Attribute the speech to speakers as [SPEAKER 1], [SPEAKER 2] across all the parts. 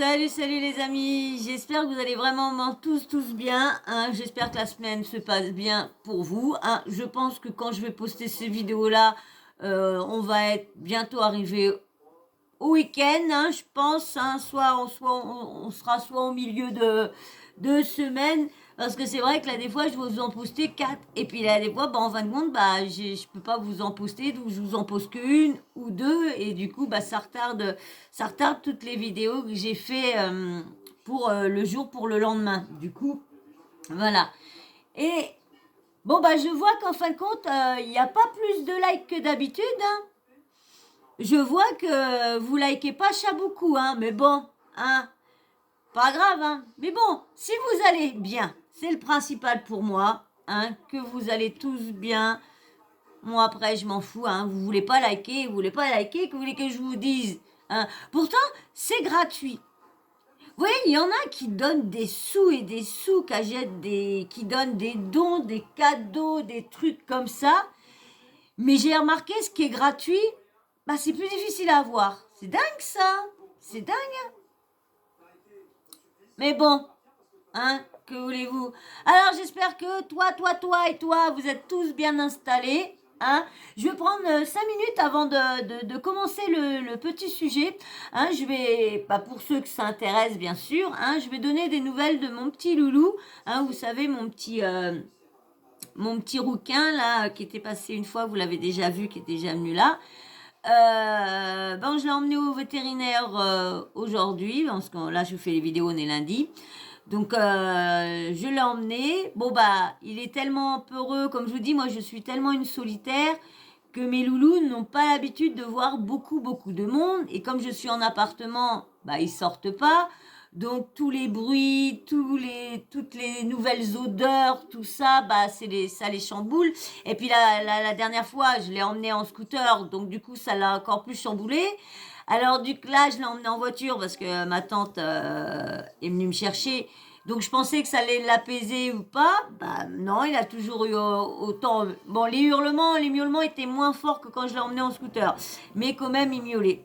[SPEAKER 1] Salut, salut les amis, j'espère que vous allez vraiment tous bien, hein. J'espère que la semaine se passe bien pour vous, hein. Je pense que quand je vais poster ces vidéos-là, on va être bientôt arrivé au week-end, hein, je pense, hein, on sera soit au milieu de semaine, parce que c'est vrai que là, des fois, je vais vous en poster 4, et puis là, des fois, bah, en fin de compte, bah, je peux pas vous en poster, donc je vous en poste qu'une ou deux, et du coup, bah, ça retarde toutes les vidéos que j'ai fait pour le jour, pour le lendemain. Du coup, voilà. Et bon, bah, je vois qu'en fin de compte, il n'y a pas plus de likes que d'habitude, hein. Je vois que vous likez pas beaucoup, hein, mais bon, hein, pas grave, hein. Mais bon, si vous allez bien, c'est le principal pour moi, hein, que vous allez tous bien. Moi, après, je m'en fous, hein. Vous voulez pas liker, vous voulez pas liker, que vous voulez que je vous dise, hein. Pourtant, c'est gratuit. Vous voyez, il y en a qui donnent des sous et des sous, qui donnent des dons, des cadeaux, des trucs comme ça. Mais j'ai remarqué, ce qui est gratuit, bah, c'est plus difficile à avoir. C'est dingue, ça. C'est dingue. Mais bon, hein, que voulez-vous? Alors, j'espère que toi et toi, vous êtes tous bien installés, hein. Je vais prendre 5 minutes avant de commencer le petit sujet, hein. Je vais, bah, pour ceux que ça intéresse, bien sûr, hein, je vais donner des nouvelles de mon petit loulou, hein. Vous savez, mon petit rouquin, là, qui était passé une fois, vous l'avez déjà vu, qui est déjà venu là. Ben, je l'ai emmené au vétérinaire aujourd'hui, parce que là, je fais les vidéos, on est lundi. Donc, je l'ai emmené. Bon, bah, il est tellement peureux. Comme je vous dis, moi, je suis tellement une solitaire que mes loulous n'ont pas l'habitude de voir beaucoup de monde. Et comme je suis en appartement, bah, ils sortent pas. Donc, tous les bruits, toutes les nouvelles odeurs, tout ça, bah, ça les chamboule. Et puis, la dernière fois, je l'ai emmené en scooter. Donc, du coup, ça l'a encore plus chamboulé. Alors, du coup, là, je l'ai emmené en voiture parce que ma tante est venue me chercher. Donc, je pensais que ça allait l'apaiser ou pas. Bah, non, il a toujours eu autant. Bon, les miaulements étaient moins forts que quand je l'ai emmené en scooter. Mais quand même, il miaulait.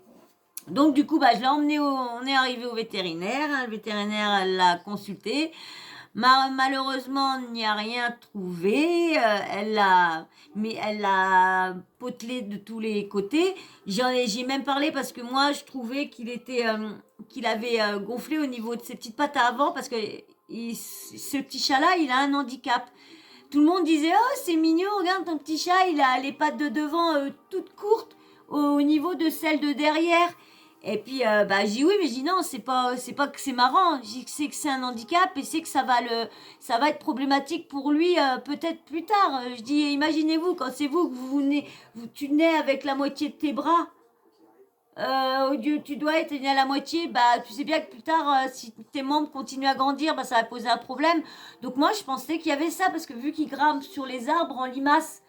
[SPEAKER 1] Donc, du coup, bah, je l'ai emmené on est arrivé au vétérinaire, hein. Le vétérinaire l'a consulté. Malheureusement, il n'y a rien trouvé. Elle l'a potelé de tous les côtés. J'ai même parlé parce que moi, je trouvais qu'il avait gonflé au niveau de ses petites pattes à avant parce que ce petit chat-là, il a un handicap. Tout le monde disait, oh, c'est mignon, regarde ton petit chat, il a les pattes de devant toutes courtes au niveau de celles de derrière. Et puis, bah, je dis oui, mais je dis non, c'est pas que c'est marrant. Je dis que c'est un handicap et c'est que ça va être problématique pour lui peut-être plus tard. Je dis, imaginez-vous quand c'est vous que tu nais avec la moitié de tes bras. Au lieu tu dois être né à la moitié, bah tu sais bien que plus tard, si tes membres continuent à grandir, bah ça va poser un problème. Donc moi je pensais qu'il y avait ça parce que vu qu'il grimpe sur les arbres en limaces.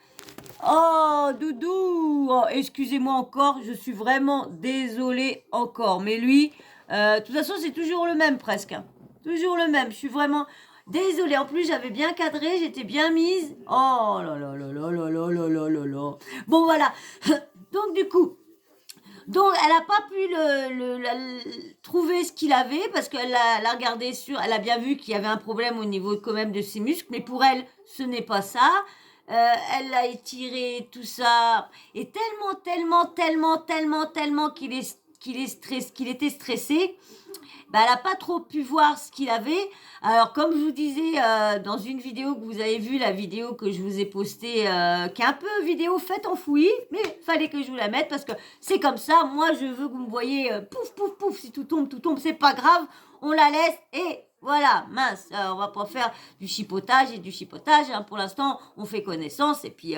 [SPEAKER 1] Oh, Doudou! Oh, excusez-moi encore, je suis vraiment désolée encore. Mais lui, de toute façon, c'est toujours le même presque, hein. Toujours le même. Je suis vraiment désolée. En plus, j'avais bien cadré, j'étais bien mise. Oh là là là là là là là là là là. Bon, voilà. Donc, du coup, elle n'a pas pu trouver ce qu'il avait parce qu'elle l'a regardé elle a bien vu qu'il y avait un problème au niveau quand même de ses muscles, mais pour elle, ce n'est pas ça. Elle l'a étiré, tout ça, et tellement qu'il était stressé, bah, elle n'a pas trop pu voir ce qu'il avait. Alors, comme je vous disais dans une vidéo que vous avez vue, la vidéo que je vous ai postée, qui est un peu vidéo faite en fouillis, mais fallait que je vous la mette parce que c'est comme ça. Moi, je veux que vous me voyez pouf, si tout tombe, c'est pas grave, on la laisse et voilà, mince, on va pas faire du chipotage, hein. Pour l'instant, on fait connaissance et puis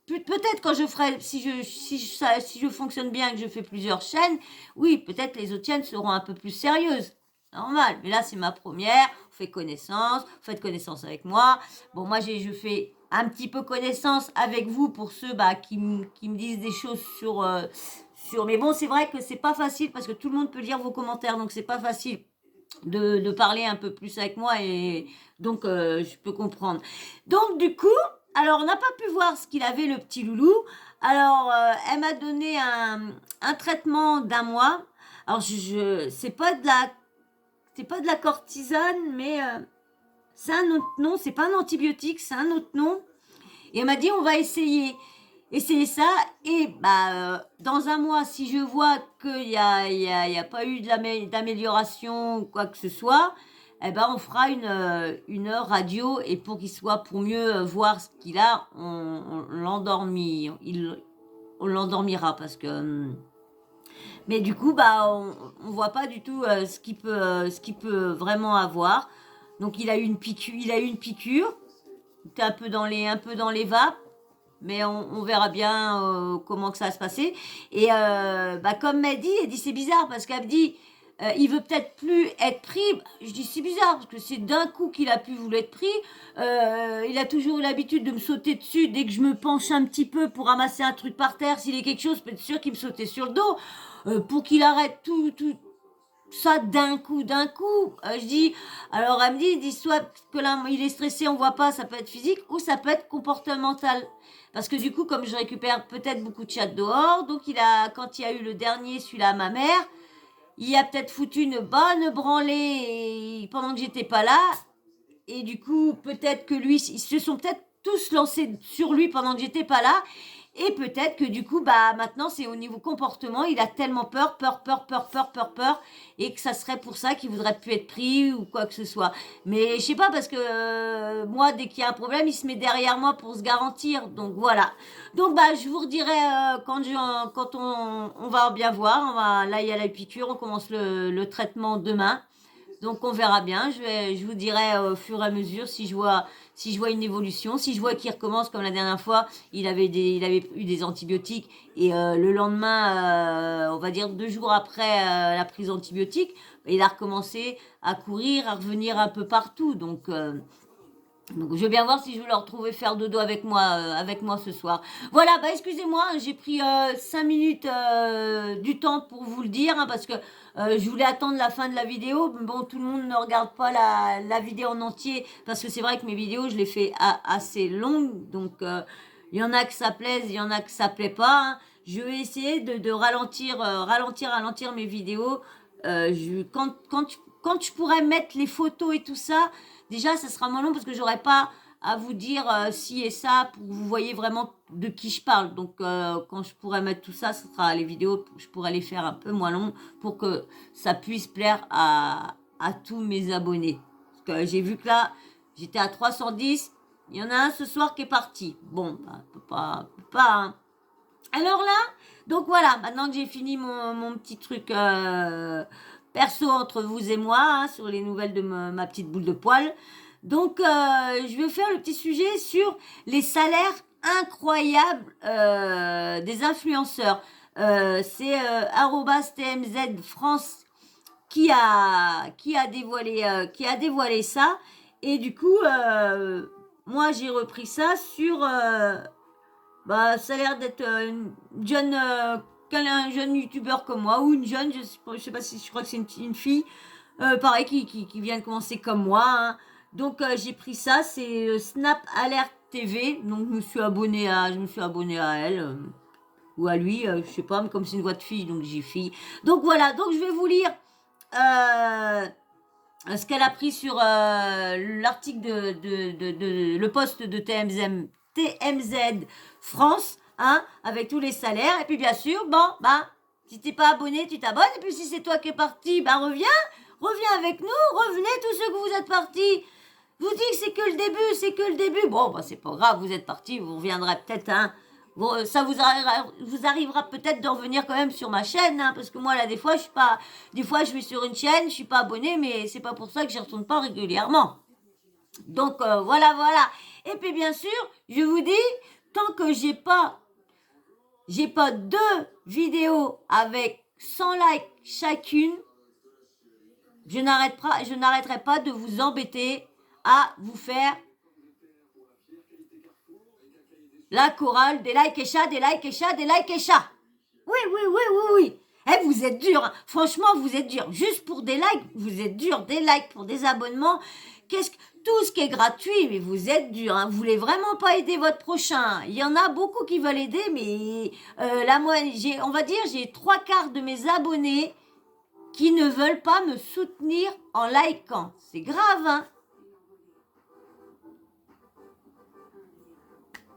[SPEAKER 1] peut-être quand je ferai, si je fonctionne bien et que je fais plusieurs chaînes, oui, peut-être les autres chaînes seront un peu plus sérieuses. Normal, mais là c'est ma première, on fait connaissance, vous faites connaissance avec moi. Bon, moi je fais un petit peu connaissance avec vous pour ceux qui me disent des choses sur... Mais bon, c'est vrai que c'est pas facile parce que tout le monde peut lire vos commentaires, donc c'est pas facile de parler un peu plus avec moi et donc je peux comprendre. Donc du coup, alors on n'a pas pu voir ce qu'il avait le petit loulou. Alors elle m'a donné un traitement d'1 mois. Alors c'est pas de la c'est pas de la cortisone, mais c'est un autre nom, c'est pas un antibiotique, c'est un autre nom. Et elle m'a dit, on va essayer ça. Et dans un mois, si je vois qu'il y a pas eu d'amélioration ou quoi que ce soit, eh ben, on fera une heure radio. Et pour pour mieux voir ce qu'il a, on l'endormira parce que... Mais du coup, on voit pas du tout ce qu'il peut vraiment avoir. Donc, il a eu une piqûre. C'était un peu dans les vapes. Mais on verra bien comment que ça va se passer. Et comme elle dit c'est bizarre parce qu'elle me dit il veut peut-être plus être pris. Je dis c'est bizarre parce que c'est d'un coup qu'il a plus voulu être pris. Il a toujours eu l'habitude de me sauter dessus dès que je me penche un petit peu pour ramasser un truc par terre. S'il y a quelque chose, peut être sûr qu'il me sautait sur le dos. Pour qu'il arrête tout ça d'un coup. Je dis, alors elle me dit soit que là il est stressé, on voit pas, ça peut être physique ou ça peut être comportemental. Parce que du coup, comme je récupère peut-être beaucoup de chats dehors, donc quand il y a eu le dernier, celui-là à ma mère, il a peut-être foutu une bonne branlée pendant que j'étais pas là. Et du coup, peut-être que lui, ils se sont peut-être tous lancés sur lui pendant que j'étais pas là. Et peut-être que du coup, maintenant, c'est au niveau comportement, il a tellement peur, et que ça serait pour ça qu'il voudrait plus être pris ou quoi que ce soit. Mais je sais pas, parce que moi, dès qu'il y a un problème, il se met derrière moi pour se garantir. Donc voilà. Donc je vous redirai quand on va bien voir. Là, il y a la piqûre, on commence le traitement demain. Donc on verra bien, je vous dirai au fur et à mesure si je vois une évolution, si je vois qu'il recommence comme la dernière fois, il avait eu des antibiotiques et le lendemain, on va dire 2 jours après la prise d'antibiotiques, il a recommencé à courir, à revenir un peu partout. Donc je vais bien voir si je vais le retrouver faire dodo avec moi ce soir. Voilà, excusez-moi, j'ai pris 5 minutes du temps pour vous le dire, parce que je voulais attendre la fin de la vidéo. Bon, tout le monde ne regarde pas la vidéo en entier, parce que c'est vrai que mes vidéos, je les fais assez longues. Donc, il y en a que ça plaise, il y en a que ça plaît pas. Je vais essayer de ralentir mes vidéos. Quand je pourrais mettre les photos et tout ça, déjà, ça sera moins long parce que j'aurai pas à vous dire ci et ça pour que vous voyez vraiment de qui je parle. Donc, quand je pourrai mettre tout ça, ce sera les vidéos, je pourrai les faire un peu moins long pour que ça puisse plaire à tous mes abonnés. Parce que j'ai vu que là, j'étais à 310. Il y en a un ce soir qui est parti. Bon, peut pas, hein. Alors là, donc voilà, maintenant que j'ai fini mon petit truc perso entre vous et moi, sur les nouvelles de ma petite boule de poil. Donc, je vais faire le petit sujet sur les salaires incroyables des influenceurs. C'est @TMZ France qui a dévoilé ça. Et du coup, moi, j'ai repris ça sur... ça a l'air d'être une jeune... un jeune youtubeur comme moi, ou une jeune, je sais pas si je crois que c'est une fille, pareil, qui vient de commencer comme moi, hein. Donc j'ai pris ça, c'est Snap Alert TV, donc je me suis abonnée à elle, ou à lui, je sais pas, mais comme c'est une voix de fille, donc j'ai fille. Donc voilà, donc je vais vous lire ce qu'elle a pris sur l'article le post de TMZ France, hein, avec tous les salaires. Et puis bien sûr, si t'es pas abonné, tu t'abonnes. Et puis si c'est toi qui es parti, reviens avec nous, revenez tous ceux que vous êtes partis. Je vous dis que c'est que le début. Bon, c'est pas grave, vous êtes partis, vous reviendrez peut-être, hein. Bon, ça vous arrivera peut-être de revenir quand même sur ma chaîne, hein, parce que moi là des fois je vais sur une chaîne, je suis pas abonnée, mais c'est pas pour ça que j'y retourne pas régulièrement. Donc voilà. Et puis bien sûr, je vous dis, tant que j'ai pas 2 vidéos avec 100 likes chacune, je n'arrêterai pas de vous embêter à vous faire la chorale des likes et chats, des likes et chats, des likes et chats. Oui. Eh, vous êtes dur, hein. Franchement, vous êtes dur. Juste pour des likes, vous êtes dur. Des likes pour des abonnements. Tout ce qui est gratuit, mais vous êtes dur, hein. Vous voulez vraiment pas aider votre prochain. Il y en a beaucoup qui veulent aider, mais là, moi, j'ai 3/4 de mes abonnés qui ne veulent pas me soutenir en likant. C'est grave, hein?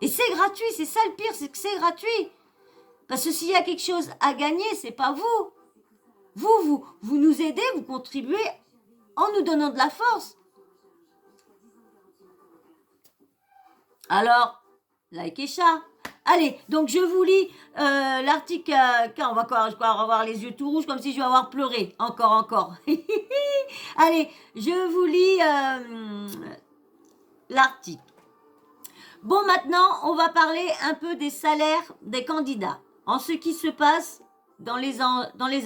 [SPEAKER 1] Et c'est gratuit, c'est ça le pire, c'est que c'est gratuit. Parce que s'il y a quelque chose à gagner, c'est pas vous. Vous nous aidez, vous contribuez en nous donnant de la force. Alors, likez ça. Allez, donc je vous lis l'article. On va avoir les yeux tout rouges comme si je vais avoir pleuré. Encore. Allez, je vous lis l'article. Bon, maintenant, on va parler un peu des salaires des candidats. En ce qui se passe dans les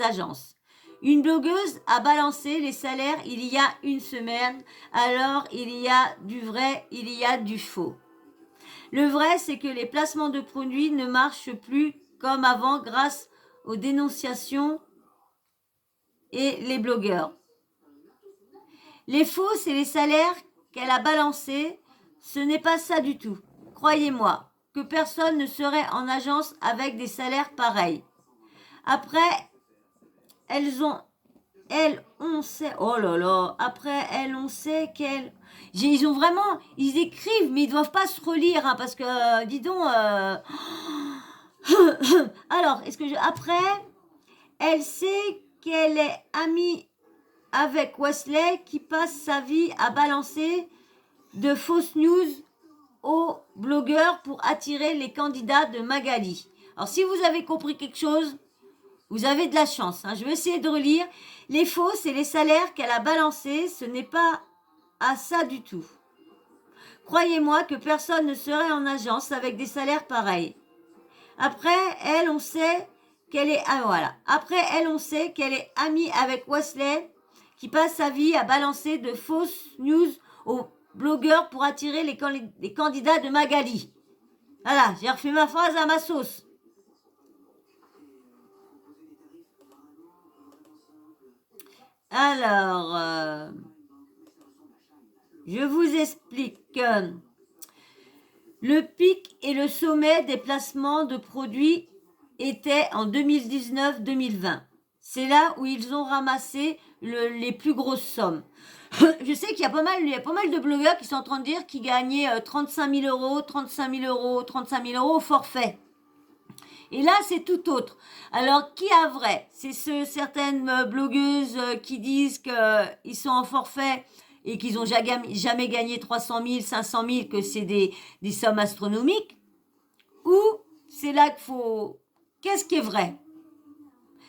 [SPEAKER 1] agences. Une blogueuse a balancé les salaires il y a une semaine. Alors, il y a du vrai, il y a du faux. Le vrai, c'est que les placements de produits ne marchent plus comme avant grâce aux dénonciations et les blogueurs. Les faux, c'est les salaires qu'elle a balancés. Ce n'est pas ça du tout. Croyez-moi que personne ne serait en agence avec des salaires pareils. Après, on sait, oh là là, après, on sait qu'elles... Ils écrivent, mais ils ne doivent pas se relire, hein, parce que, dis donc... Alors, après, elle sait qu'elle est amie avec Wesley qui passe sa vie à balancer de fausses news aux blogueurs pour attirer les candidats de Magali. Alors, si vous avez compris quelque chose, vous avez de la chance. Hein. Je vais essayer de relire. Les faux, c'est les salaires qu'elle a balancés. Ce n'est pas à ça du tout. Croyez-moi que personne ne serait en agence avec des salaires pareils. Après, elle, on sait qu'elle est... Ah, voilà. Après, elle, on sait qu'elle est amie avec Wesley qui passe sa vie à balancer de fausses news aux blogueurs pour attirer les candidats de Magali. Voilà, j'ai refait ma phrase à ma sauce. Alors, je vous explique. Le pic et le sommet des placements de produits étaient en 2019-2020. C'est là où ils ont ramassé les plus grosses sommes. Je sais qu'il y a pas mal de blogueurs qui sont en train de dire qu'ils gagnaient 35 000 euros, 35 000 euros, 35 000 euros au forfait. Et là, c'est tout autre. Alors, qui a vrai? C'est certaines blogueuses qui disent qu'ils sont en forfait et qu'ils n'ont jamais gagné 300 000, 500 000, que c'est des sommes astronomiques. Ou c'est là qu'il faut... Qu'est-ce qui est vrai?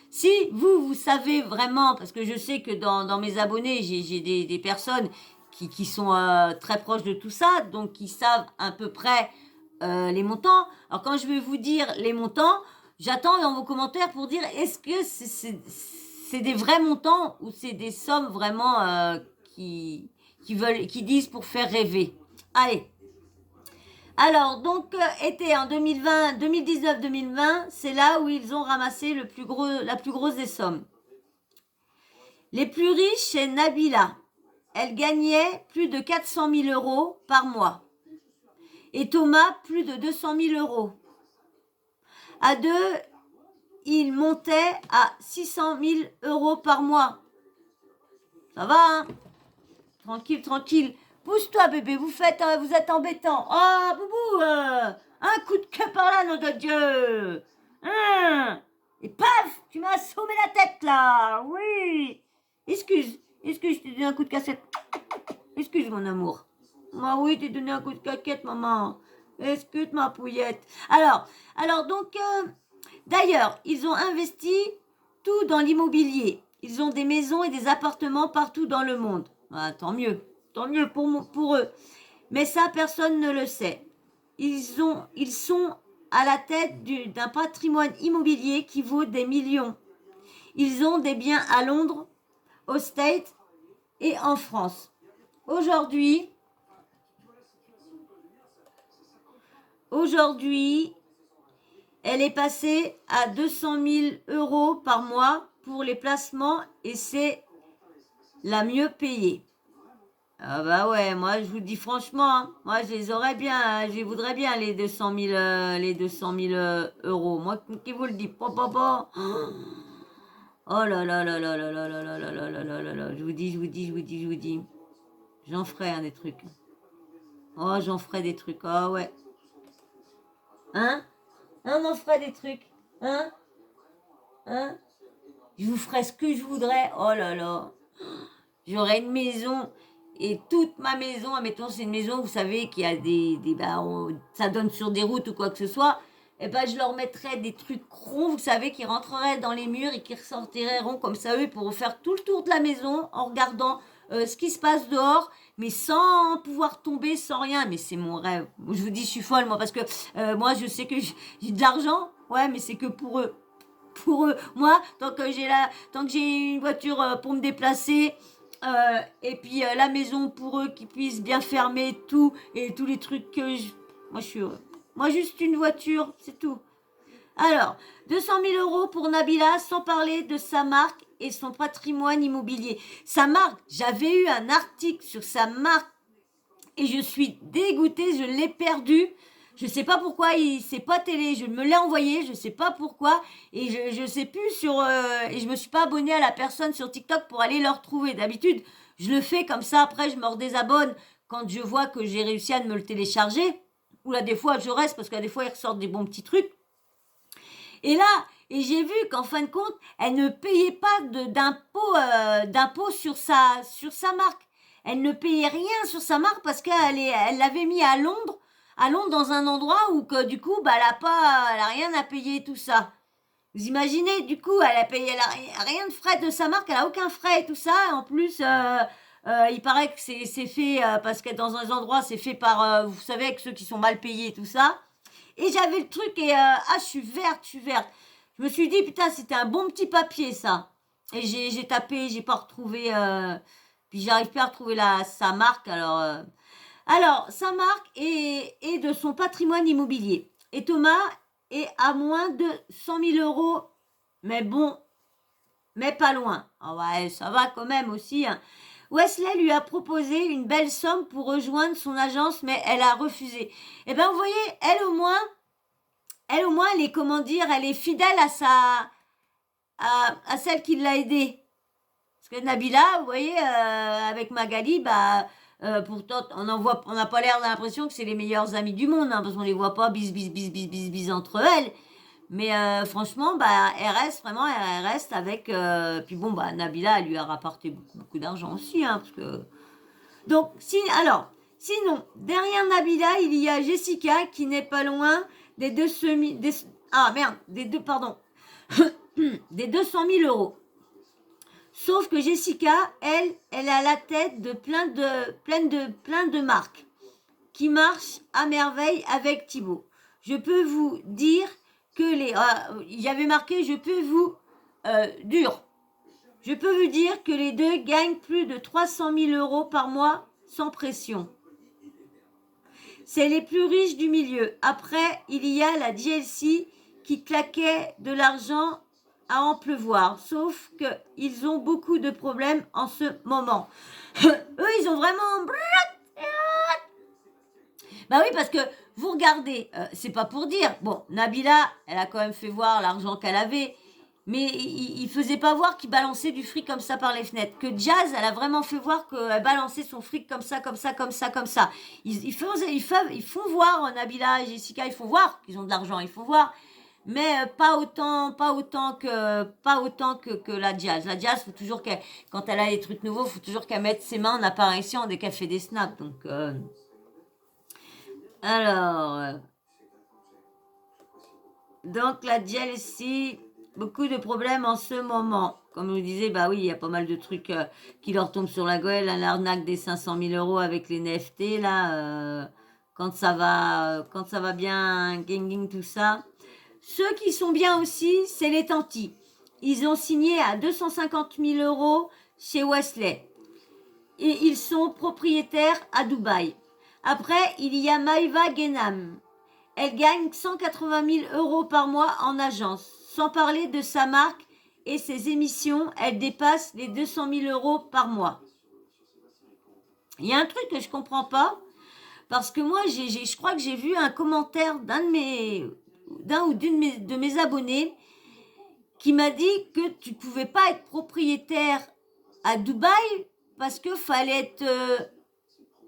[SPEAKER 1] Si vous savez vraiment, parce que je sais que dans mes abonnés, j'ai des personnes qui sont très proches de tout ça, donc qui savent à peu près les montants. Alors quand je vais vous dire les montants, j'attends dans vos commentaires pour dire est-ce que c'est des vrais montants ou c'est des sommes vraiment qui disent pour faire rêver. Allez. Alors, donc, été en 2019-2020, c'est là où ils ont ramassé la plus grosse des sommes. Les plus riches, c'est Nabila. Elle gagnait plus de 400 000 euros par mois. Et Thomas, plus de 200 000 euros. À deux, ils montaient à 600 000 euros par mois. Ça va, hein? Tranquille. Pousse-toi, bébé, vous êtes embêtant. Ah, boubou, un coup de queue par là, nom de Dieu. Et paf, tu m'as assommé la tête, là. Oui. Excuse, je t'ai donné un coup de cassette. Excuse, mon amour. Ah oui, t'ai donné un coup de caquette, maman. Excuse, ma pouillette. Alors, donc, d'ailleurs, ils ont investi tout dans l'immobilier. Ils ont des maisons et des appartements partout dans le monde. Ah, tant mieux pour eux. Mais ça, personne ne le sait. Ils sont à la tête d'un patrimoine immobilier qui vaut des millions. Ils ont des biens à Londres, aux States et en France. Aujourd'hui, elle est passée à 200 000 euros par mois pour les placements et c'est la mieux payée. Ah bah ouais, moi je vous dis franchement, hein, moi je les aurais bien, hein, je les voudrais bien les 200 000 euros. Moi qui vous le dis, Oh là là là là là là là là là là là là là là. Je vous dis, je vous dis, je vous dis, je vous dis. J'en ferai des trucs. Oh, j'en ferai des trucs. Oh ouais. Hein? On en ferait des trucs. Hein? Hein? Je vous ferai ce que je voudrais. Oh là là. J'aurais une maison. Et toute ma maison, admettons, c'est une maison, vous savez, qui a ça donne sur des routes ou quoi que ce soit. Et ben, je leur mettrais des trucs ronds, vous savez, qui rentreraient dans les murs et qui ressortiraient ronds comme ça, eux, pour faire tout le tour de la maison en regardant ce qui se passe dehors, mais sans pouvoir tomber, sans rien. Mais c'est mon rêve. Je vous dis, je suis folle, moi, parce que moi, je sais que j'ai de l'argent. Ouais, mais c'est que pour eux. Pour eux. Moi, tant que j'ai une voiture pour me déplacer, et puis la maison pour eux qui puissent bien fermer tout et tous les trucs moi je suis heureux. Moi juste une voiture, c'est tout. Alors, 200 000 euros pour Nabila, sans parler de sa marque et son patrimoine immobilier. Sa marque, j'avais eu un article sur sa marque et je suis dégoûtée, je l'ai perdu. Je ne sais pas pourquoi, c'est pas télé, je me l'ai envoyé, je ne sais pas pourquoi, et je sais plus et je me suis pas abonnée à la personne sur TikTok pour aller le retrouver. D'habitude, je le fais comme ça, après je me redésabonne quand je vois que j'ai réussi à me le télécharger, ou là des fois je reste parce que des fois ils ressortent des bons petits trucs. Et là, j'ai vu qu'en fin de compte, elle ne payait pas d'impôt sur sa marque. Elle ne payait rien sur sa marque parce elle l'avait mis à Londres dans un endroit où que du coup elle a rien à payer tout ça. Vous imaginez, du coup elle a rien de frais de sa marque, elle a aucun frais et tout ça. Et en plus il paraît que c'est fait parce que dans un endroit c'est fait par vous savez avec ceux qui sont mal payés et tout ça. Et j'avais le truc et je suis verte. Je me suis dit putain c'était un bon petit papier ça. Et j'ai tapé, j'ai pas retrouvé puis j'arrive pas à retrouver sa marque alors, sa marque est de son patrimoine immobilier. Et Thomas est à moins de 100 000 euros. Mais bon, mais pas loin. Ah ouais, ça va quand même aussi. Hein. Wesley lui a proposé une belle somme pour rejoindre son agence, mais elle a refusé. Eh bien, vous voyez, elle au moins, elle est, comment dire, elle est fidèle à celle qui l'a aidée. Parce que Nabila, vous voyez, avec Magali, pourtant, on n'a pas l'impression que c'est les meilleurs amis du monde, hein, parce qu'on les voit pas bis entre elles. Mais franchement, elle reste avec. Puis bon, Nabila, elle lui a rapporté beaucoup d'argent aussi, hein, parce que. Donc, sinon, derrière Nabila, il y a Jessica qui n'est pas loin des des 200 000 euros. Sauf que Jessica, elle a la tête de plein de marques qui marchent à merveille avec Thibaut. Je peux vous dire que il y avait marqué, je peux vous dire que les deux gagnent plus de 300 000 euros par mois sans pression. C'est les plus riches du milieu. Après, il y a la DLC qui claquait de l'argent à en pleuvoir, sauf qu'ils ont beaucoup de problèmes en ce moment. Eux, ils ont vraiment... Bah oui, parce que vous regardez, c'est pas pour dire, bon, Nabila, elle a quand même fait voir l'argent qu'elle avait, mais il faisait pas voir qu'il balançait du fric comme ça par les fenêtres. Que Jazz, elle a vraiment fait voir qu'elle balançait son fric comme ça. Ils font voir, Nabila et Jessica, ils font voir qu'ils ont de l'argent, ils font voir. Mais pas autant que la Jazz. La Jazz, faut toujours quand elle a des trucs nouveaux, faut toujours qu'elle mette ses mains en apparition dès qu'elle fait des snaps. Donc, donc la DLC, beaucoup de problèmes en ce moment. Comme je vous disais, oui, il y a pas mal de trucs qui leur tombent sur la gueule. L'arnaque des 500 000 euros avec les NFT, là, quand ça va bien, gang, tout ça. Ceux qui sont bien aussi, c'est les Tantis. Ils ont signé à 250 000 euros chez Wesley. Et ils sont propriétaires à Dubaï. Après, il y a Maïva Genam. Elle gagne 180 000 euros par mois en agence. Sans parler de sa marque et ses émissions, elle dépasse les 200 000 euros par mois. Il y a un truc que je comprends pas. Parce que moi, je crois que j'ai vu un commentaire d'un ou d'une de mes abonnés qui m'a dit que tu ne pouvais pas être propriétaire à Dubaï parce que fallait être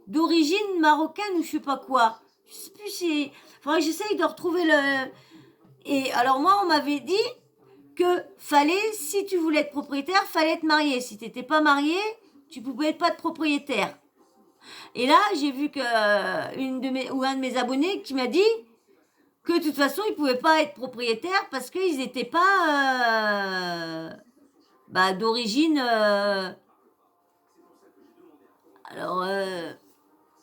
[SPEAKER 1] d'origine marocaine ou je sais pas quoi. Je sais plus si... Faudrait que j'essaye de retrouver le... Et alors moi, on m'avait dit que fallait, si tu voulais être propriétaire, fallait être marié. Si tu n'étais pas marié, tu pouvais pas être propriétaire. Et là, j'ai vu que un de mes abonnés qui m'a dit que de toute façon, ils ne pouvaient pas être propriétaires parce qu'ils n'étaient pas d'origine... alors,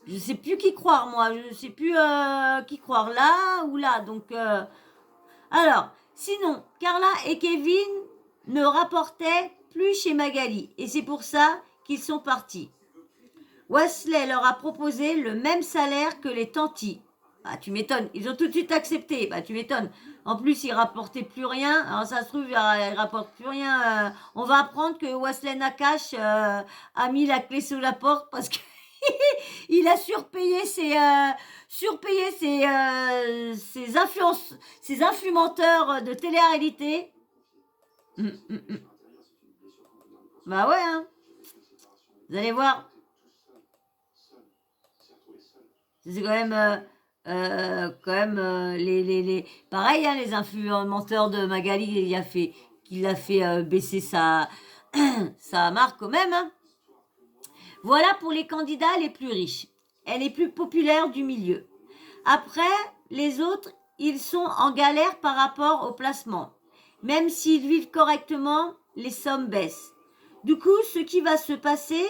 [SPEAKER 1] je ne sais plus qui croire, moi. Je ne sais plus qui croire, là ou là. Donc, alors, sinon, Carla et Kevin ne rapportaient plus chez Magali. Et c'est pour ça qu'ils sont partis. Wesley leur a proposé le même salaire que les tantis. Bah, tu m'étonnes. Ils ont tout de suite accepté. Bah, tu m'étonnes. En plus, ils rapportaient plus rien. Alors, ça se trouve, ils rapportent plus rien. On va apprendre que Wesley Nakash a mis la clé sous la porte parce que il a surpayé ses influenceurs de télé-réalité. Bah ouais, hein. Vous allez voir. C'est quand même pareil, hein, les influenceurs de Magali, qu'il a fait baisser sa marque quand même. Hein. Voilà pour les candidats les plus riches et les plus populaires du milieu. Après, les autres, ils sont en galère par rapport au placement. Même s'ils vivent correctement, les sommes baissent. Du coup, ce qui va se passer,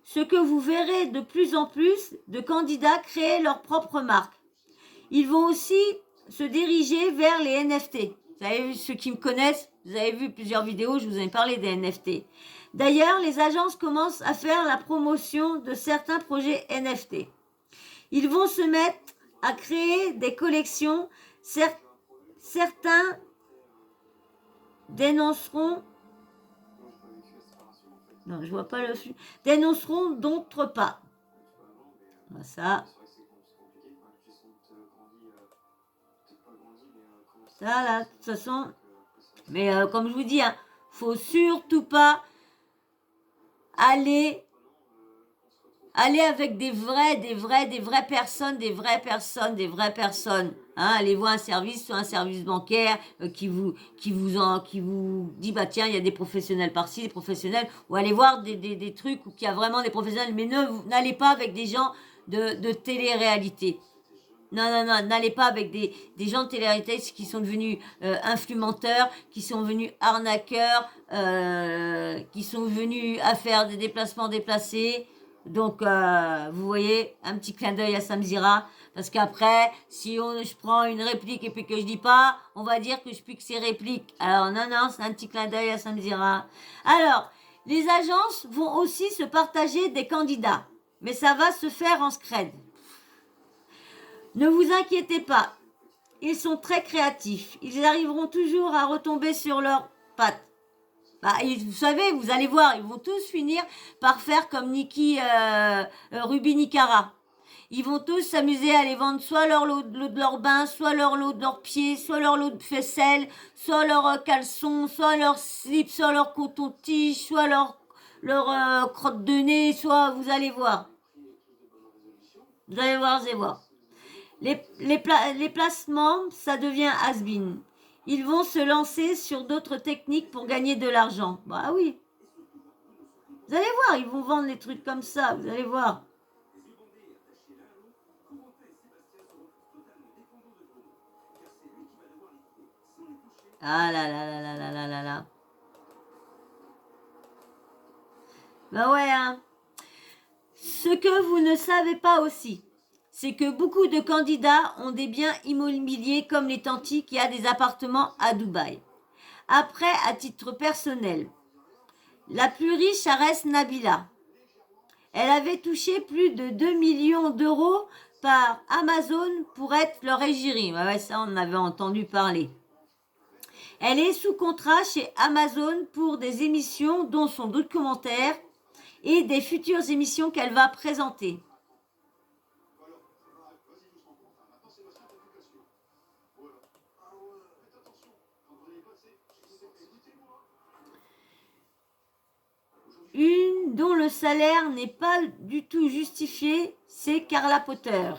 [SPEAKER 1] ce que vous verrez de plus en plus de candidats créer leur propre marque. Ils vont aussi se diriger vers les NFT. Vous avez vu, ceux qui me connaissent, vous avez vu plusieurs vidéos, je vous ai parlé des NFT. D'ailleurs, les agences commencent à faire la promotion de certains projets NFT. Ils vont se mettre à créer des collections. Certains dénonceront... Non, je vois pas le... Dénonceront, d'autres pas. Ça... Ça, là, de toute façon... Mais comme je vous dis, hein, faut surtout pas aller avec des vraies personnes. Hein, allez voir un service, soit un service bancaire qui vous dit bah tiens il y a des professionnels par-ci, des professionnels, ou allez voir des trucs où il y a vraiment des professionnels, mais n'allez pas avec des gens de télé-réalité. Non, n'allez pas avec des gens de télé-réalité qui sont devenus influenceurs, qui sont devenus arnaqueurs, qui sont venus à faire des déplacements déplacés. Donc, vous voyez, un petit clin d'œil à Samzira. Parce qu'après, si je prends une réplique et puis que je dis pas, on va dire que je pique ses répliques. Alors, non, c'est un petit clin d'œil à Samzira. Alors, les agences vont aussi se partager des candidats. Mais ça va se faire en scred. Ne vous inquiétez pas, ils sont très créatifs. Ils arriveront toujours à retomber sur leurs pattes. Bah, vous savez, vous allez voir, ils vont tous finir par faire comme Nikki Ruby Nicara. Ils vont tous s'amuser à aller vendre soit leur lot de leur bain, soit leur lot de leurs pieds, soit leur lot de faisselle, soit leur caleçon, soit leur slip, soit leur coton-tige, soit leur crotte de nez, soit vous allez voir. Vous allez voir. Les placements, ça devient has-been. Ils vont se lancer sur d'autres techniques pour gagner de l'argent. Bah oui. Vous allez voir, ils vont vendre des trucs comme ça, vous allez voir. Ah là là là là là là là là. Bah ouais, hein. Ce que vous ne savez pas aussi, c'est que beaucoup de candidats ont des biens immobiliers comme les tantis qui a des appartements à Dubaï. Après, à titre personnel, la plus riche, ça reste Nabila. Elle avait touché plus de 2 millions d'euros par Amazon pour être leur égérie. Ouais, ça, on en avait entendu parler. Elle est sous contrat chez Amazon pour des émissions dont son documentaire et des futures émissions qu'elle va présenter. dont le salaire n'est pas du tout justifié, c'est Carla Potter.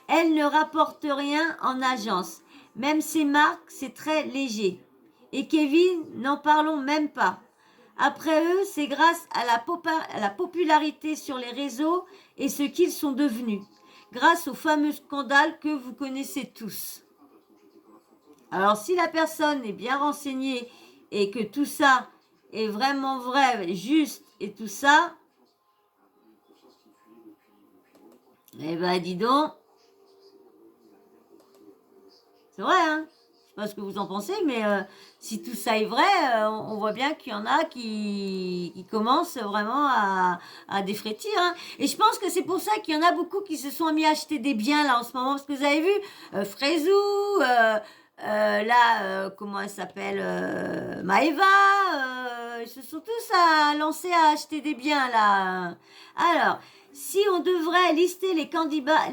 [SPEAKER 1] Elle ne rapporte rien en agence. Même ses marques, c'est très léger. Et Kevin, n'en parlons même pas. Après eux, c'est grâce à la popularité sur les réseaux et ce qu'ils sont devenus. Grâce au fameux scandale que vous connaissez tous. Alors, si la personne est bien renseignée et que tout ça est vraiment vrai, juste et tout ça, eh ben, dis donc, c'est vrai, hein? Je sais pas ce que vous en pensez, mais si tout ça est vrai, on voit bien qu'il y en a qui commencent vraiment à défrétir, hein. Et je pense que c'est pour ça qu'il y en a beaucoup qui se sont mis à acheter des biens là en ce moment, parce que vous avez vu, Frézou, là, comment elle s'appelle, Maëva, ils se sont tous lancés à acheter des biens là. Alors, si on devrait lister les candidats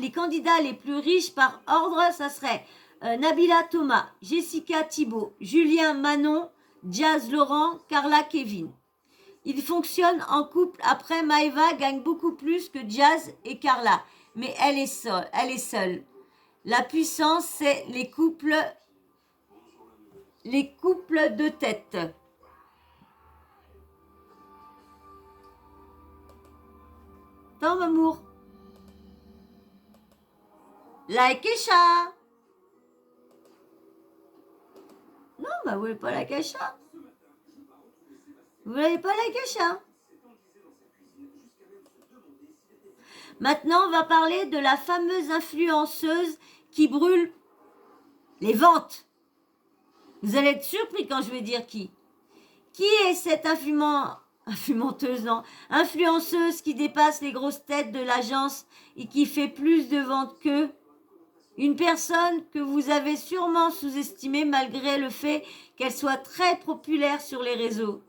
[SPEAKER 1] les plus riches par ordre, ça serait Nabila Thomas, Jessica Thibault, Julien Manon, Jazz Laurent, Carla Kevin. Ils fonctionnent en couple. Après, Maëva gagne beaucoup plus que Jazz et Carla. Mais elle est seule. La puissance, c'est les couples de tête. Attends, Mamour. Like et chat. Non, bah vous voulez pas la cacha. Vous n'avez pas la cacha. Maintenant, on va parler de la fameuse influenceuse qui brûle les ventes. Vous allez être surpris quand je vais dire qui. Qui est cette influenceuse qui dépasse les grosses têtes de l'agence et qui fait plus de ventes qu'eux? Une personne que vous avez sûrement sous-estimée malgré le fait qu'elle soit très populaire sur les réseaux.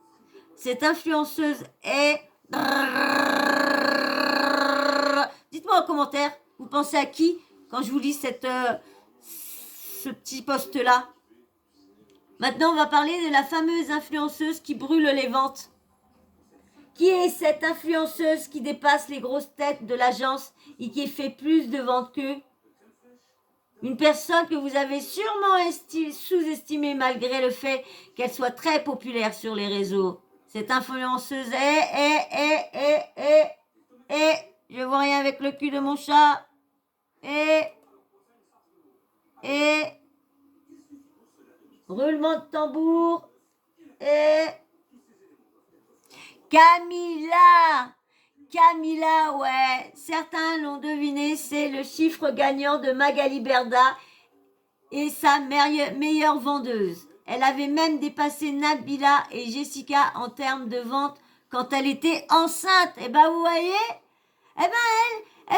[SPEAKER 1] Cette influenceuse est... Dites-moi en commentaire, vous pensez à qui quand je vous lis ce petit post-là? Maintenant, on va parler de la fameuse influenceuse qui brûle les ventes. Qui est cette influenceuse qui dépasse les grosses têtes de l'agence et qui fait plus de ventes qu'eux? Une personne que vous avez sûrement sous-estimée malgré le fait qu'elle soit très populaire sur les réseaux. Cette influenceuse je vois rien avec le cul de mon chat. Roulement de tambour. Camilla, ouais, certains l'ont deviné, c'est le chiffre gagnant de Magali Berda et sa meilleure vendeuse. Elle avait même dépassé Nabila et Jessica en termes de vente quand elle était enceinte. Et ben vous voyez, elle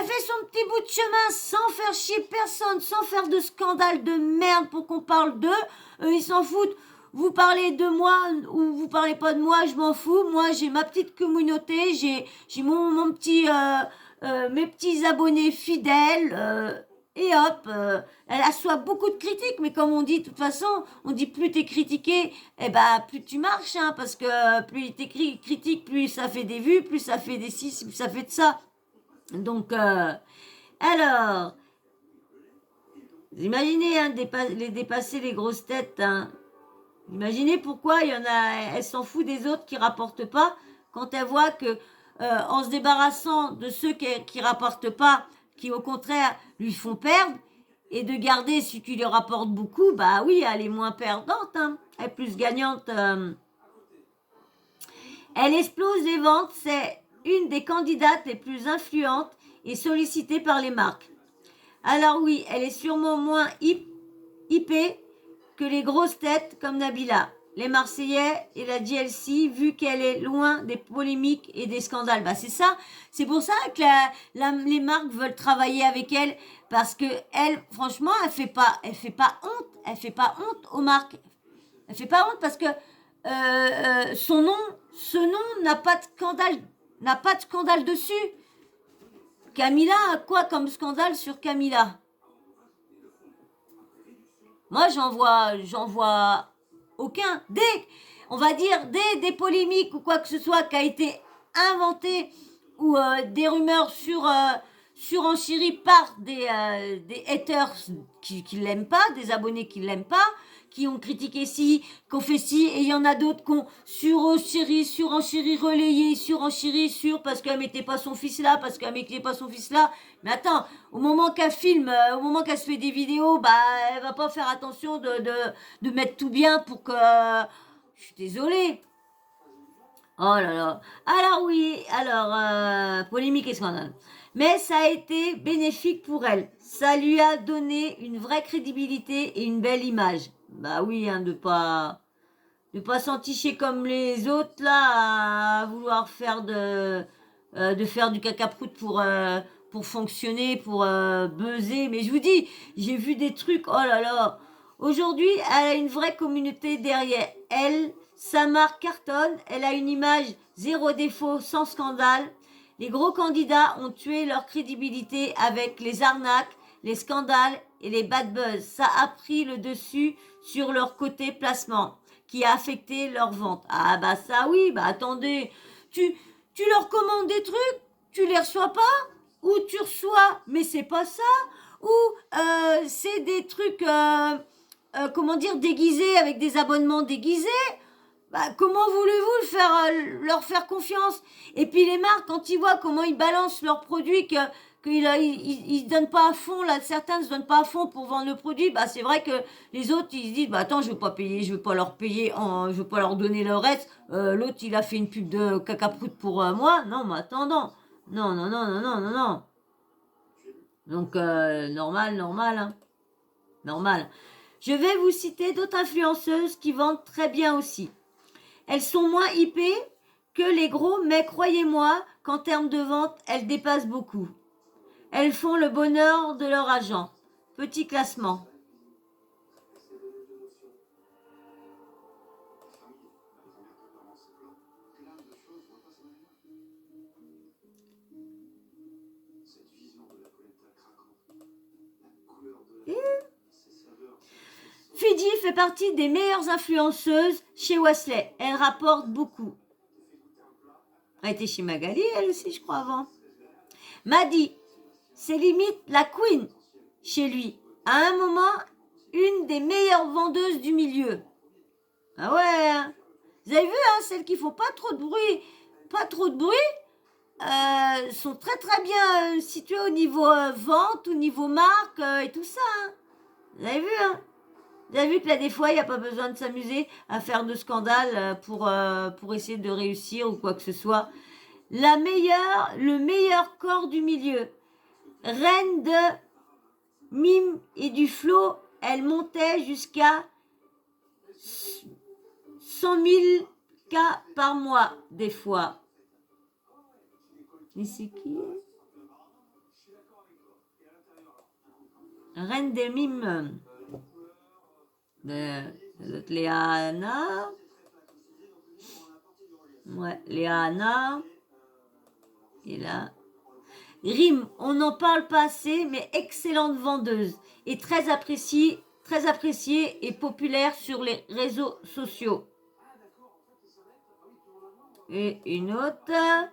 [SPEAKER 1] fait son petit bout de chemin sans faire chier personne, sans faire de scandale de merde pour qu'on parle d'eux. Ils s'en foutent. Vous parlez de moi ou vous parlez pas de moi, je m'en fous. Moi, j'ai ma petite communauté, j'ai mon petit, mes petits abonnés fidèles. Et hop, elle assoit beaucoup de critiques, mais comme on dit, de toute façon, on dit plus t'es critiqué, plus tu marches, hein, parce que plus t'es critique, plus ça fait des vues, plus ça fait des ci, plus ça fait de ça. Donc, alors, vous imaginez, hein, dépasser les grosses têtes, hein. Imaginez pourquoi il y en a, elle s'en fout des autres qui rapportent pas quand elle voit que en se débarrassant de ceux qui rapportent pas, qui au contraire lui font perdre, et de garder ceux qui lui rapportent beaucoup, bah oui, elle est moins perdante, hein, elle est plus gagnante. Elle explose les ventes, c'est une des candidates les plus influentes et sollicitées par les marques. Alors oui, elle est sûrement moins hippée que les grosses têtes comme Nabila, les Marseillais et la DLC, vu qu'elle est loin des polémiques et des scandales. Bah c'est ça, c'est pour ça que les marques veulent travailler avec elle, parce que elle, franchement, elle fait pas honte aux marques. Elle fait pas honte parce que ce nom n'a pas de scandale dessus. Camilla a quoi comme scandale sur Camilla? Moi, j'en vois aucun. on va dire, des polémiques ou quoi que ce soit qui a été inventé ou des rumeurs surenchéries par des haters qui l'aiment pas, des abonnés qui l'aiment pas, qui ont critiqué ci, qui ont fait ci, et il y en a d'autres qui ont surenchéri, relayé, surenchéri, parce qu'elle mettait pas son fils là, parce qu'elle mettait pas son fils là. Mais attends, au moment qu'elle filme, au moment qu'elle se fait des vidéos, bah, elle va pas faire attention de mettre tout bien pour que... je suis désolée. Oh là là. Alors oui, alors, polémique et scandale. Mais ça a été bénéfique pour elle. Ça lui a donné une vraie crédibilité et une belle image. Bah oui, hein, de pas s'enticher comme les autres là, à vouloir faire de faire du caca-prout pour fonctionner, pour buzzer. Mais je vous dis, j'ai vu des trucs, oh là là. Aujourd'hui, elle a une vraie communauté derrière elle. Sa marque cartonne, elle a une image zéro défaut, sans scandale. Les gros candidats ont tué leur crédibilité avec les arnaques, les scandales et les bad buzz. Ça a pris le dessus sur leur côté placement qui a affecté leur vente. Ah bah ça oui, bah attendez, tu leur commandes des trucs, tu les reçois pas, ou tu reçois, mais c'est pas ça, ou c'est des trucs, comment dire, déguisés avec des abonnements déguisés. Bah, comment voulez-vous leur faire confiance? Et puis les marques, quand ils voient comment ils balancent leurs produits, qu'ils donnent pas à fond, là, certains ne se donnent pas à fond pour vendre le produit, bah c'est vrai que les autres, ils se disent, bah attends, je veux pas payer, je veux pas leur payer, je veux pas leur donner le reste. L'autre, il a fait une pub de cacaproute pour moi. Non, mais attendant. Non, non, non, non, non, non, non. Donc, normal, hein. Normal. Je vais vous citer d'autres influenceuses qui vendent très bien aussi. Elles sont moins hypées que les gros, mais croyez-moi qu'en termes de vente, elles dépassent beaucoup. Elles font le bonheur de leur agent. Petit classement. Fidi fait partie des meilleures influenceuses chez Wesley. Elle rapporte beaucoup. Elle a été chez Magali, elle aussi, je crois, avant. Madi, c'est limite la queen chez lui. À un moment, une des meilleures vendeuses du milieu. Ah ouais, hein. Vous avez vu, hein, celles qui font pas trop de bruit, sont très très bien situées au niveau vente, au niveau marque et tout ça. Hein. Vous avez vu, hein? Vous avez vu que là, des fois, il n'y a pas besoin de s'amuser à faire de scandales pour essayer de réussir ou quoi que ce soit. Le meilleur corps du milieu. Reine de mime et du flow, elle montait jusqu'à 100 000 cas par mois, des fois. Et c'est qui? Reine des mimes. De Léana. Ouais, Léana. Et là. Rime, on n'en parle pas assez, mais excellente vendeuse. Et très appréciée et populaire sur les réseaux sociaux. Et une autre.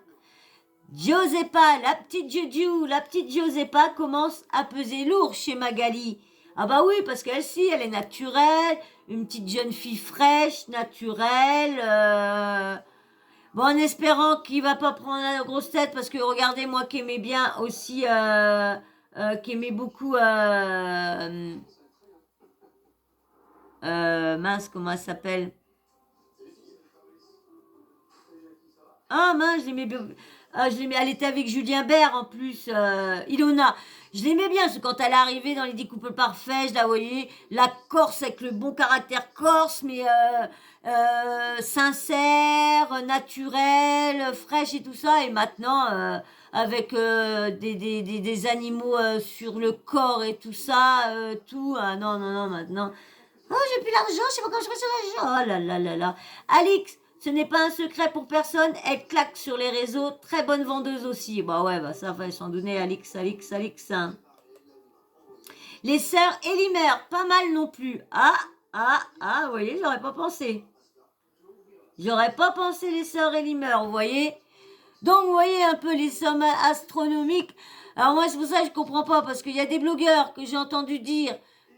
[SPEAKER 1] Giuseppa, la petite Giuseppa commence à peser lourd chez Magali. Ah bah oui, parce qu'elle si, elle est naturelle, une petite jeune fille fraîche, naturelle. Bon, en espérant qu'il va pas prendre la grosse tête, parce que regardez, moi qui aimais bien aussi, qui aimait beaucoup, mince, comment elle s'appelle? Ah mince, je l'aimais bien. Elle était avec Julien Bert en plus, Ilona. Je l'aimais bien, parce que quand elle est arrivée dans les 10 couples parfaits, je la voyais, la Corse avec le bon caractère corse, mais sincère, naturelle, fraîche et tout ça. Et maintenant, avec des animaux sur le corps et tout ça, tout. Non, non, non, maintenant. Oh, j'ai plus l'argent, je sais pas comment je fais sur l'argent. Oh là là là là. Alix, ce n'est pas un secret pour personne, elle claque sur les réseaux, très bonne vendeuse aussi. Bah ouais, bah ça va s'en donner, Alix. Hein. Les sœurs Elimer, pas mal non plus. Vous voyez, j'aurais pas pensé. J'aurais pas pensé les sœurs Elimer, vous voyez. Donc, vous voyez un peu les sommes astronomiques. Alors moi, c'est pour ça que je comprends pas, parce qu'il y a des blogueurs que j'ai entendu dire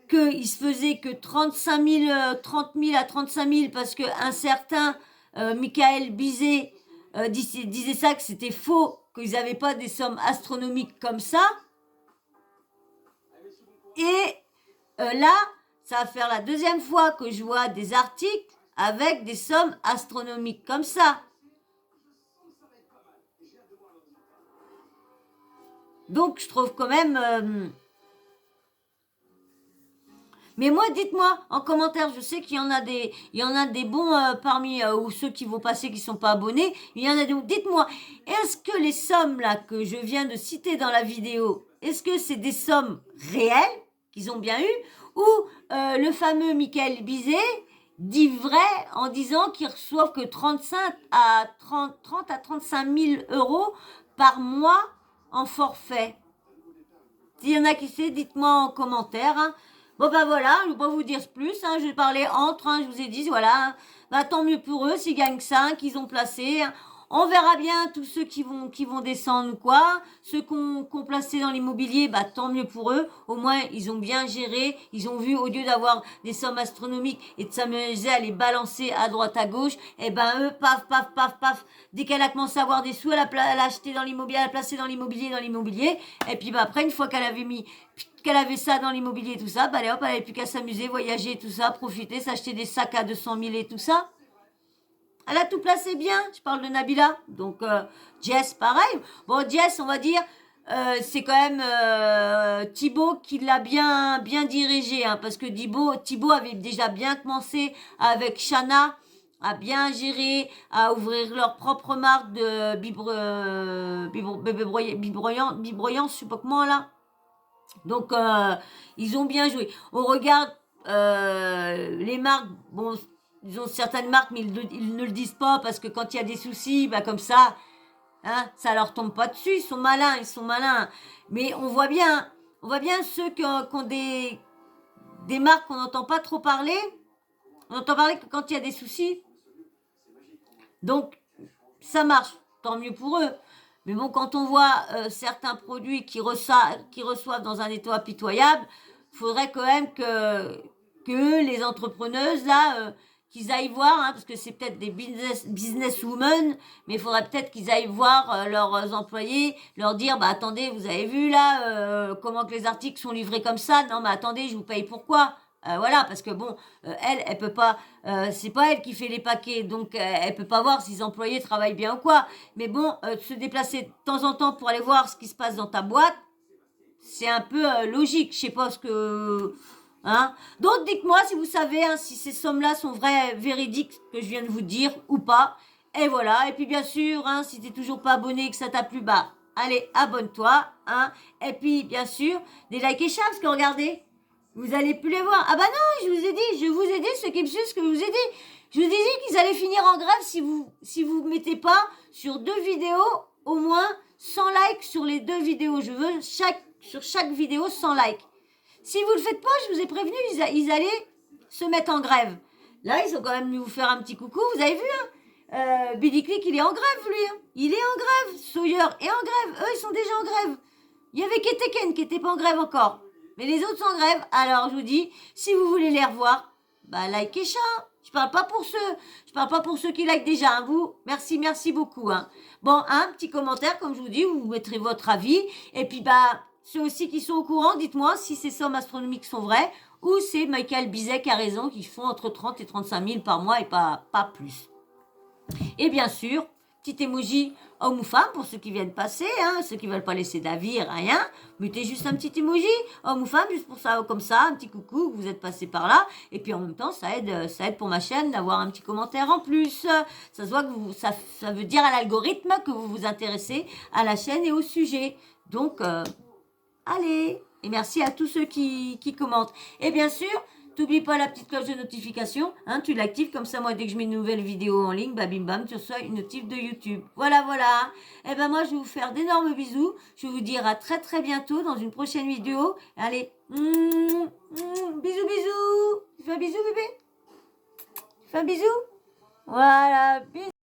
[SPEAKER 1] qu'ils se faisaient que 35 000, 30 000 à 35 000, parce qu'un certain Michael Bizet disait ça, que c'était faux, qu'ils n'avaient pas des sommes astronomiques comme ça. Et là, ça va faire la deuxième fois que je vois des articles avec des sommes astronomiques comme ça. Donc, je trouve quand même... Mais moi, dites-moi en commentaire, je sais qu'il y en a des bons parmi ou ceux qui vont passer qui sont pas abonnés. Il y en a donc. Dites-moi, est-ce que les sommes là que je viens de citer dans la vidéo, est-ce que c'est des sommes réelles qu'ils ont bien eues ou le fameux Michael Bizet dit vrai en disant qu'ils reçoivent que 30 à 35 000 euros par mois en forfait? S'il y en a qui sait, dites-moi en commentaire. Hein. Bon ben voilà, je ne vais pas vous dire plus, hein, je vais parler entre, hein, je vous ai dit, voilà, bah, tant mieux pour eux, s'ils gagnent 5, qu'ils ont placé. On verra bien tous ceux qui vont descendre ou quoi. Ceux qu'on placé dans l'immobilier, bah tant mieux pour eux. Au moins, ils ont bien géré. Ils ont vu, au lieu d'avoir des sommes astronomiques et de s'amuser à les balancer à droite, à gauche, et ben eux, paf, paf, paf, paf. Dès qu'elle a commencé à avoir des sous, elle a acheté dans l'immobilier, elle a placé dans l'immobilier. Et puis bah, après, une fois qu'elle avait ça dans l'immobilier et tout ça, bah allez hop, elle n'avait plus qu'à s'amuser, voyager, tout ça, profiter, s'acheter des sacs à 200 000 et tout ça. Elle a tout placé bien, je parle de Nabila. Donc, Jess, pareil. Bon, Jess, on va dire, c'est quand même Thibaut qui l'a bien dirigé. Hein, parce que Thibaut avait déjà bien commencé avec Shana, à bien gérer, à ouvrir leur propre marque de bibroyant, je sais pas comment là. Donc, ils ont bien joué. On regarde les marques, bon, ils ont certaines marques, mais ils ne le disent pas parce que quand il y a des soucis, bah comme ça, hein, ça leur tombe pas dessus. Ils sont malins. Mais on voit bien ceux qui ont des marques qu'on n'entend pas trop parler. On entend parler que quand il y a des soucis. Donc, ça marche. Tant mieux pour eux. Mais bon, quand on voit certains produits qui reçoivent dans un état pitoyable, il faudrait quand même que les entrepreneuses, là, qu'ils aillent voir, hein, parce que c'est peut-être des businesswomen, mais il faudrait peut-être qu'ils aillent voir leurs employés, leur dire, bah attendez, vous avez vu là, comment que les articles sont livrés comme ça? Non, mais attendez, je vous paye pourquoi? Voilà, parce que bon, elle peut pas, c'est pas elle qui fait les paquets, donc elle peut pas voir si les employés travaillent bien ou quoi. Mais bon, se déplacer de temps en temps pour aller voir ce qui se passe dans ta boîte, c'est un peu logique. Je sais pas ce que, hein. Donc dites-moi si vous savez hein, si ces sommes-là sont vraies, véridiques, que je viens de vous dire ou pas. Et voilà. Et puis bien sûr, hein, si t'es toujours pas abonné et que ça t'a plu, bah allez, abonne-toi, hein. Et puis bien sûr, des likes et shares, parce que regardez. Vous allez plus les voir. Ah bah non, je vous ai dit, ceux qui me suivent, ce que je vous ai dit. Je vous ai dit qu'ils allaient finir en grève si vous mettez pas sur 2 vidéos, au moins 100 likes sur les 2 vidéos. Je veux sur chaque vidéo 100 likes. Si vous le faites pas, je vous ai prévenu, ils allaient se mettre en grève. Là, ils sont quand même venus vous faire un petit coucou. Vous avez vu, hein Billy Click, il est en grève, lui. Hein. Il est en grève. Sawyer est en grève. Eux, ils sont déjà en grève. Il y avait Keteken qui n'était pas en grève encore. Mais les autres sont en grève. Alors, je vous dis, si vous voulez les revoir, bah, likez ça. Je parle pas pour ceux qui like déjà. Hein, vous, merci beaucoup. Hein. Bon, un petit commentaire, comme je vous dis, vous mettrez votre avis. Et puis, bah, ceux aussi qui sont au courant, dites-moi si ces sommes astronomiques sont vraies ou c'est Michael Bizet qui a raison, qui font entre 30 et 35 000 par mois et pas plus. Et bien sûr, petit emoji homme ou femme pour ceux qui viennent passer, hein, ceux qui veulent pas laisser d'avis, rien. Mettez juste un petit emoji homme ou femme, juste pour ça, comme ça, un petit coucou, vous êtes passé par là. Et puis en même temps, ça aide pour ma chaîne d'avoir un petit commentaire en plus. Ça se voit que ça veut dire à l'algorithme que vous vous intéressez à la chaîne et au sujet. Donc, allez, et merci à tous ceux qui commentent. Et bien sûr, n'oublie pas la petite cloche de notification, hein, tu l'actives comme ça, moi, dès que je mets une nouvelle vidéo en ligne, bah bim bam, tu reçois une notif de YouTube. Voilà. Et ben moi, je vais vous faire d'énormes bisous. Je vais vous dire à très très bientôt dans une prochaine vidéo. Allez, bisous. Tu fais un bisou, bébé? Tu fais un bisou? Voilà, bisous.